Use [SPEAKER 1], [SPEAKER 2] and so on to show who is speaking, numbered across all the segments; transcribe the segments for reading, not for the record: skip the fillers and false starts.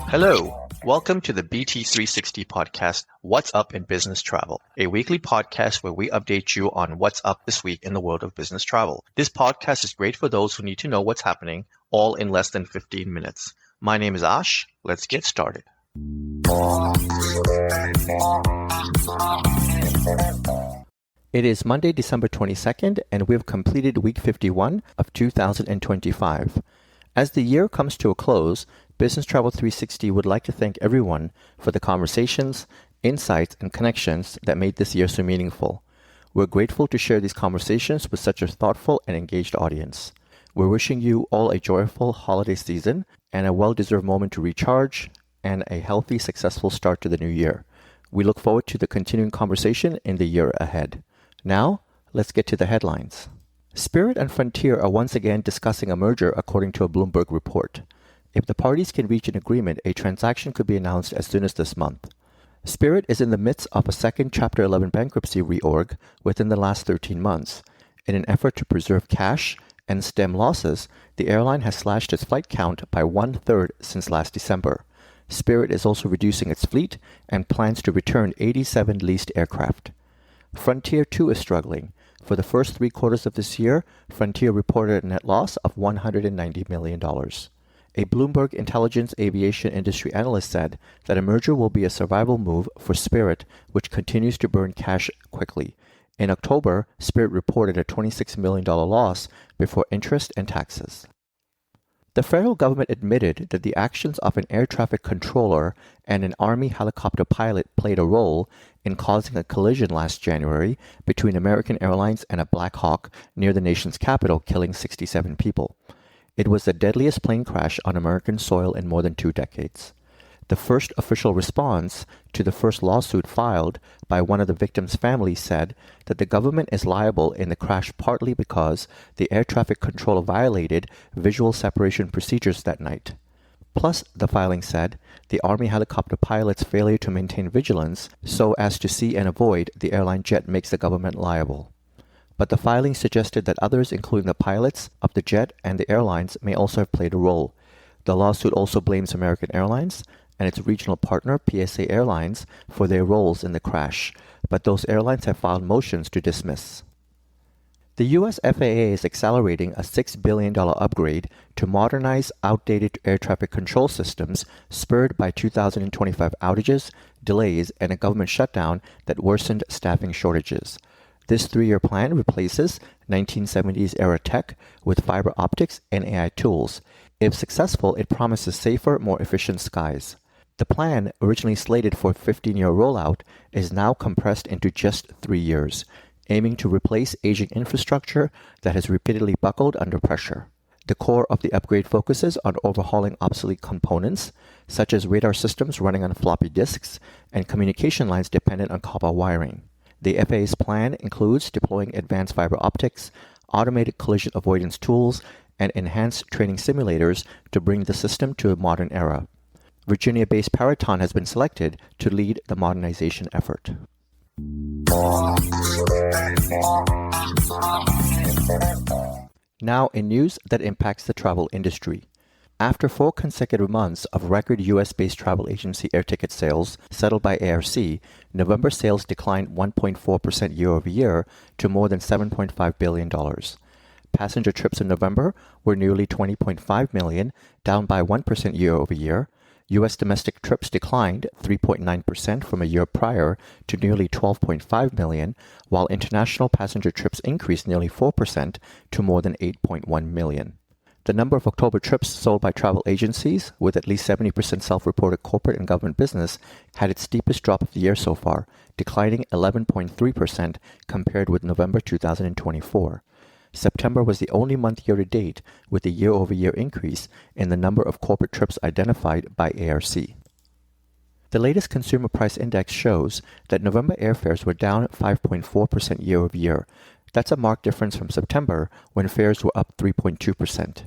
[SPEAKER 1] Hello, welcome to the BT360 podcast, What's Up in Business Travel, a weekly podcast where we update you on what's up this week in the world of business travel. This podcast is great for those who need to know what's happening, all in less than 15 minutes. My name is Ash. Let's get started. It is Monday, December 22nd, and we've completed week 51 of 2025. As the year comes to a close, Business Travel 360 would like to thank everyone for the conversations, insights, and connections that made this year so meaningful. We're grateful to share these conversations with such a thoughtful and engaged audience. We're wishing you all a joyful holiday season and a well-deserved moment to recharge and a healthy, successful start to the new year. We look forward to the continuing conversation in the year ahead. Now, let's get to the headlines. Spirit and Frontier are once again discussing a merger according to a Bloomberg report. If the parties can reach an agreement, a transaction could be announced as soon as this month. Spirit is in the midst of a second Chapter 11 bankruptcy reorg within the last 13 months. In an effort to preserve cash and stem losses, the airline has slashed its flight count by 1/3 since last December. Spirit is also reducing its fleet and plans to return 87 leased aircraft. Frontier too is struggling. For the first 3 quarters of this year, Frontier reported a net loss of $190 million. A Bloomberg Intelligence aviation industry analyst said that a merger will be a survival move for Spirit, which continues to burn cash quickly. In October, Spirit reported a $26 million loss before interest and taxes. The federal government admitted that the actions of an air traffic controller and an Army helicopter pilot played a role in causing a collision last January between American Airlines and a Black Hawk near the nation's capital, killing 67 people. It was the deadliest plane crash on American soil in more than 2 decades. The first official response to the first lawsuit filed by one of the victims' families said that the government is liable in the crash partly because the air traffic controller violated visual separation procedures that night. Plus, the filing said, the Army helicopter pilot's failure to maintain vigilance so as to see and avoid the airline jet makes the government liable. But the filing suggested that others, including the pilots of the jet and the airlines, may also have played a role. The lawsuit also blames American Airlines and its regional partner, PSA Airlines, for their roles in the crash, but those airlines have filed motions to dismiss. The U.S. FAA is accelerating a $6 billion upgrade to modernize outdated air traffic control systems spurred by 2025 outages, delays, and a government shutdown that worsened staffing shortages. This 3-year plan replaces 1970s-era tech with fiber optics and AI tools. If successful, it promises safer, more efficient skies. The plan, originally slated for a 15-year rollout, is now compressed into just 3 years, aiming to replace aging infrastructure that has repeatedly buckled under pressure. The core of the upgrade focuses on overhauling obsolete components, such as radar systems running on floppy disks and communication lines dependent on copper wiring. The FAA's plan includes deploying advanced fiber optics, automated collision avoidance tools, and enhanced training simulators to bring the system to a modern era. Virginia-based Peraton has been selected to lead the modernization effort. Now, in news that impacts the travel industry. After 4 consecutive months of record U.S.-based travel agency air ticket sales settled by ARC, November sales declined 1.4% year-over-year to more than $7.5 billion. Passenger trips in November were nearly 20.5 million, down by 1% year-over-year. U.S. domestic trips declined 3.9% from a year prior to nearly 12.5 million, while international passenger trips increased nearly 4% to more than 8.1 million. The number of October trips sold by travel agencies, with at least 70% self-reported corporate and government business, had its steepest drop of the year so far, declining 11.3% compared with November 2024. September was the only month year-to-date with a year-over-year increase in the number of corporate trips identified by ARC. The latest Consumer Price Index shows that November airfares were down 5.4% year-over-year, That's a marked difference from September, when fares were up 3.2%.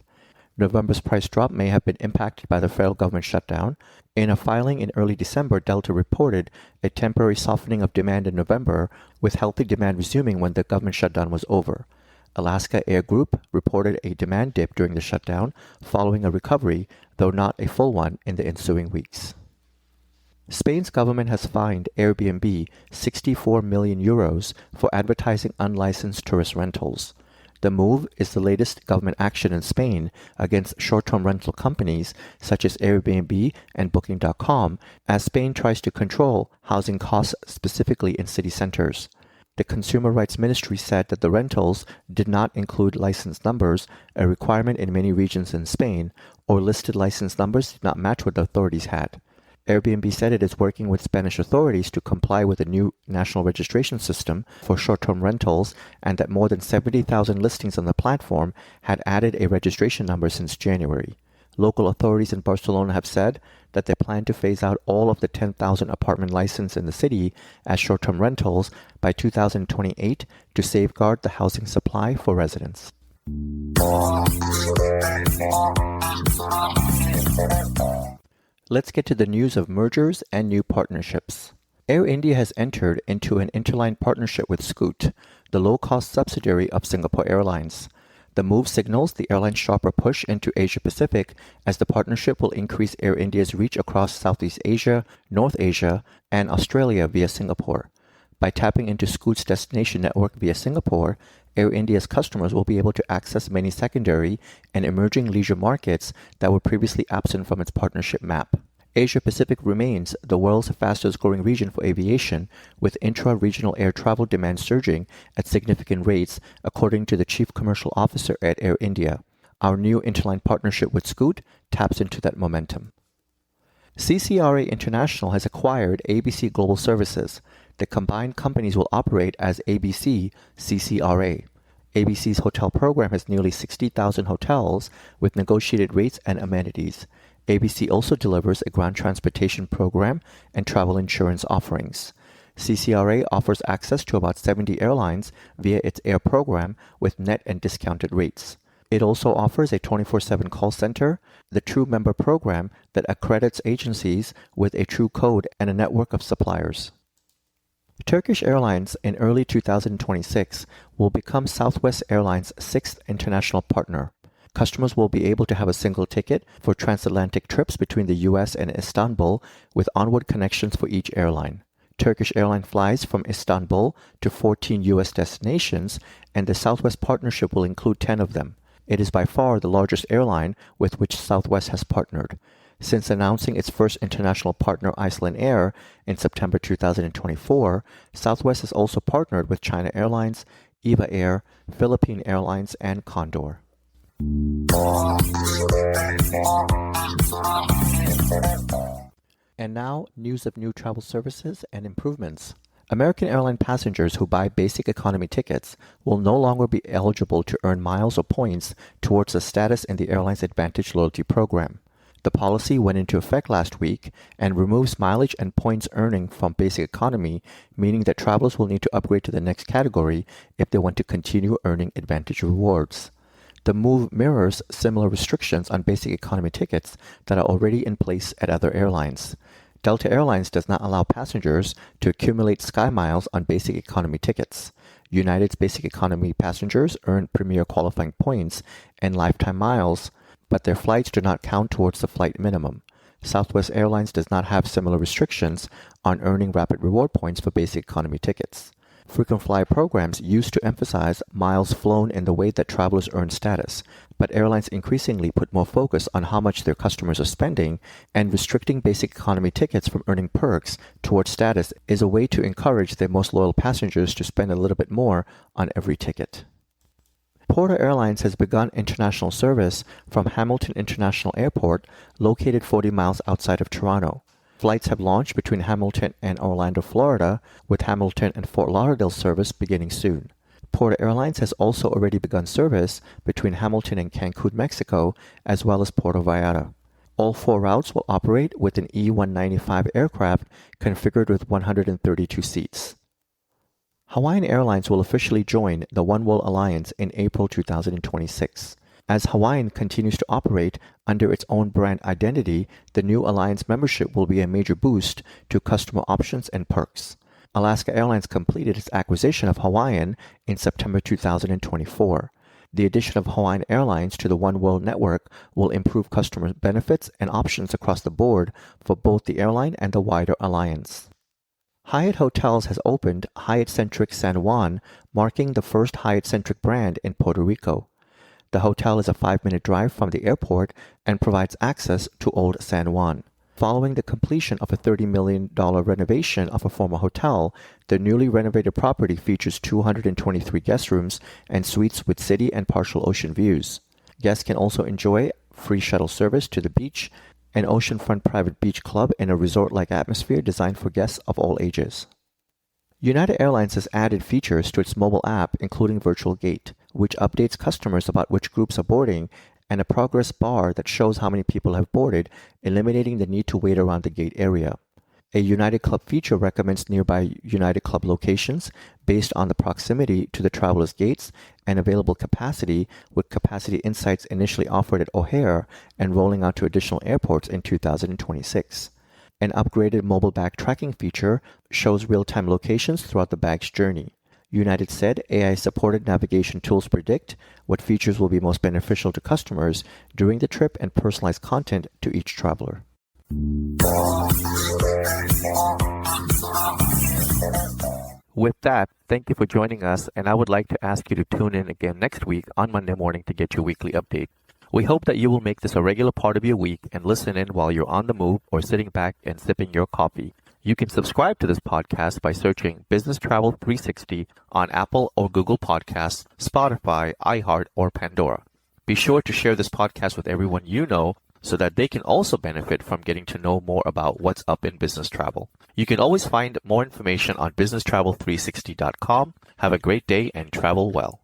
[SPEAKER 1] November's price drop may have been impacted by the federal government shutdown. In a filing in early December, Delta reported a temporary softening of demand in November, with healthy demand resuming when the government shutdown was over. Alaska Air Group reported a demand dip during the shutdown, following a recovery, though not a full one, in the ensuing weeks. Spain's government has fined Airbnb 64 million euros for advertising unlicensed tourist rentals. The move is the latest government action in Spain against short-term rental companies such as Airbnb and Booking.com, as Spain tries to control housing costs specifically in city centers. The Consumer Rights Ministry said that the rentals did not include license numbers, a requirement in many regions in Spain, or listed license numbers did not match what the authorities had. Airbnb said it is working with Spanish authorities to comply with a new national registration system for short-term rentals, and that more than 70,000 listings on the platform had added a registration number since January. Local authorities in Barcelona have said that they plan to phase out all of the 10,000 apartment licenses in the city as short-term rentals by 2028 to safeguard the housing supply for residents. Let's get to the news of mergers and new partnerships. Air India has entered into an interline partnership with Gov't, the low-cost subsidiary of Singapore Airlines. The move signals the airline's sharper push into Asia-Pacific, as the partnership will increase Air India's reach across Southeast Asia, North Asia, and Australia via Singapore. By tapping into Gov't's destination network via Singapore, Air India's customers will be able to access many secondary and emerging leisure markets that were previously absent from its partnership map. Asia-Pacific remains the world's fastest-growing region for aviation, with intra-regional air travel demand surging at significant rates, according to the Chief Commercial Officer at Air India. Our new interline partnership with Gov't taps into that momentum. CCRA International has acquired ABC Global Services. The combined companies will operate as ABC CCRA. ABC's hotel program has nearly 60,000 hotels with negotiated rates and amenities. ABC also delivers a ground transportation program and travel insurance offerings. CCRA offers access to about 70 airlines via its air program with net and discounted rates. It also offers a 24/7 call center, the True Member program that accredits agencies with a True Code, and a network of suppliers. Turkish Airlines in early 2026 will become Southwest Airlines' sixth international partner. Customers will be able to have a single ticket for transatlantic trips between the US and Istanbul, with onward connections for each airline. Turkish Airlines flies from Istanbul to 14 US destinations, and the Southwest partnership will include 10 of them. It is by far the largest airline with which Southwest has partnered. Since announcing its first international partner, Iceland Air, in September 2024, Southwest has also partnered with China Airlines, EVA Air, Philippine Airlines, and Condor. And now, news of new travel services and improvements. American airline passengers who buy basic economy tickets will no longer be eligible to earn miles or points towards a status in the airline's Advantage loyalty program. The policy went into effect last week and removes mileage and points earning from basic economy, meaning that travelers will need to upgrade to the next category if they want to continue earning Advantage rewards. The move mirrors similar restrictions on basic economy tickets that are already in place at other airlines. Delta Airlines does not allow passengers to accumulate Sky Miles on basic economy tickets. United's basic economy passengers earn Premier qualifying points and lifetime miles, but their flights do not count towards the flight minimum. Southwest Airlines does not have similar restrictions on earning rapid reward points for basic economy tickets. Frequent flyer programs used to emphasize miles flown in the way that travelers earn status, but airlines increasingly put more focus on how much their customers are spending, and restricting basic economy tickets from earning perks towards status is a way to encourage their most loyal passengers to spend a little bit more on every ticket. Puerto Airlines has begun international service from Hamilton International Airport, located 40 miles outside of Toronto. Flights have launched between Hamilton and Orlando, Florida, with Hamilton and Fort Lauderdale service beginning soon. Puerto Airlines has also already begun service between Hamilton and Cancun, Mexico, as well as Puerto Vallarta. All 4 routes will operate with an E195 aircraft configured with 132 seats. Hawaiian Airlines will officially join the oneworld alliance in April 2026. As Hawaiian continues to operate under its own brand identity, the new alliance membership will be a major boost to customer options and perks. Alaska Airlines completed its acquisition of Hawaiian in September 2024. The addition of Hawaiian Airlines to the oneworld network will improve customer benefits and options across the board for both the airline and the wider alliance. Hyatt Hotels has opened Hyatt Centric San Juan, marking the first Hyatt Centric brand in Puerto Rico. The hotel is a 5-minute drive from the airport and provides access to Old San Juan. Following the completion of a $30 million renovation of a former hotel, the newly renovated property features 223 guest rooms and suites with city and partial ocean views. Guests can also enjoy free shuttle service to the beach, an oceanfront private beach club in a resort-like atmosphere designed for guests of all ages. United Airlines has added features to its mobile app, including Virtual Gate, which updates customers about which groups are boarding, and a progress bar that shows how many people have boarded, eliminating the need to wait around the gate area. A United Club feature recommends nearby United Club locations based on the proximity to the traveler's gates and available capacity, with capacity insights initially offered at O'Hare and rolling out to additional airports in 2026. An upgraded mobile bag tracking feature shows real-time locations throughout the bag's journey. United said AI-supported navigation tools predict what features will be most beneficial to customers during the trip and personalize content to each traveler. With that, thank you for joining us, and I would like to ask you to tune in again next week on Monday morning to get your weekly update. We hope that you will make this a regular part of your week and listen in while you're on the move or sitting back and sipping your coffee. You can subscribe to this podcast by searching Business Travel 360 on Apple or Google Podcasts, Spotify, iHeart, or Pandora. Be sure to share this podcast with everyone you know so that they can also benefit from getting to know more about what's up in business travel. You can always find more information on businesstravel360.com. Have a great day and travel well.